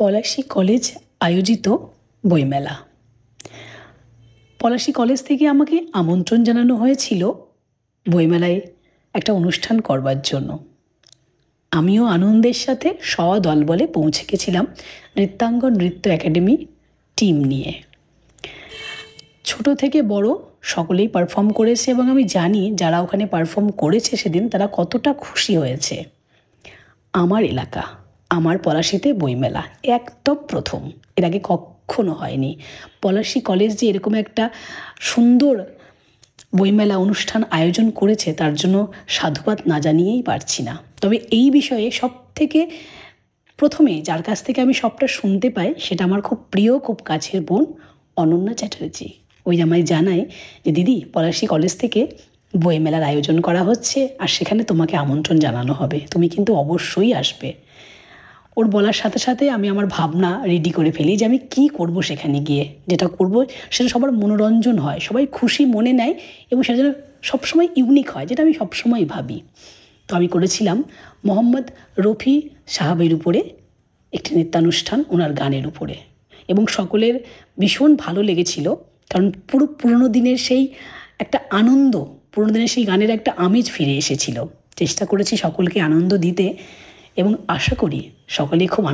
Palashi college আয়োজিত বইমেলা। Palashi college থেকে আমাকে আমন্ত্রণ জানানো হয়েছিল বইমেলায় একটা অনুষ্ঠান করবার জন্য। আমিও আনন্দের সাথে সদলবলে পৌঁছে গেছিলাম নৃত্যাঙ্গন নৃত্য একাডেমি টিম নিয়ে। ছোট থেকে বড় সকলেই পারফর্ম করেছে এবং আমি জানি যারা ওখানে পারফর্ম করেছে সেদিন তারা কতটা খুশি হয়েছে। আমার এলাকা, আমার পলাশীতে বইমেলা একদম প্রথম, এর আগে কখনো হয়নি। পলাশী কলেজ যে এরকম একটা সুন্দর বইমেলা অনুষ্ঠান আয়োজন করেছে তার জন্য সাধুবাদ না জানিয়েই পারছি না। তবে এই বিষয়ে সব থেকে প্রথমে যার কাছ থেকে আমি সবটা শুনতে পাই সেটা আমার খুব প্রিয়, খুব কাছের বোন অনন্যা চ্যাটার্জি। ওই আমায় জানায় যে দিদি, পলাশী কলেজ থেকে বইমেলার আয়োজন করা হচ্ছে আর সেখানে তোমাকে আমন্ত্রণ জানানো হবে, তুমি কিন্তু অবশ্যই আসবে। ওর বলার সাথে সাথে আমি আমার ভাবনা রেডি করে ফেলি যে আমি কী করব সেখানে গিয়ে। যেটা করব সেটা সবার মনোরঞ্জন হয়, সবাই খুশি মনে নেয় এবং সেটা যেন সবসময় ইউনিক হয়, যেটা আমি সবসময় ভাবি। তো আমি করেছিলাম মোহাম্মদ রফি সাহাবের উপরে একটি নৃত্যানুষ্ঠান, ওনার গানের উপরে, এবং সকলের ভীষণ ভালো লেগেছিল। কারণ পুরনো দিনের সেই একটা আনন্দ, পুরনো দিনের সেই গানের একটা আমেজ ফিরে এসেছিল। চেষ্টা করেছি সকলকে আনন্দ দিতে এবং আশা করি সকলেই খুব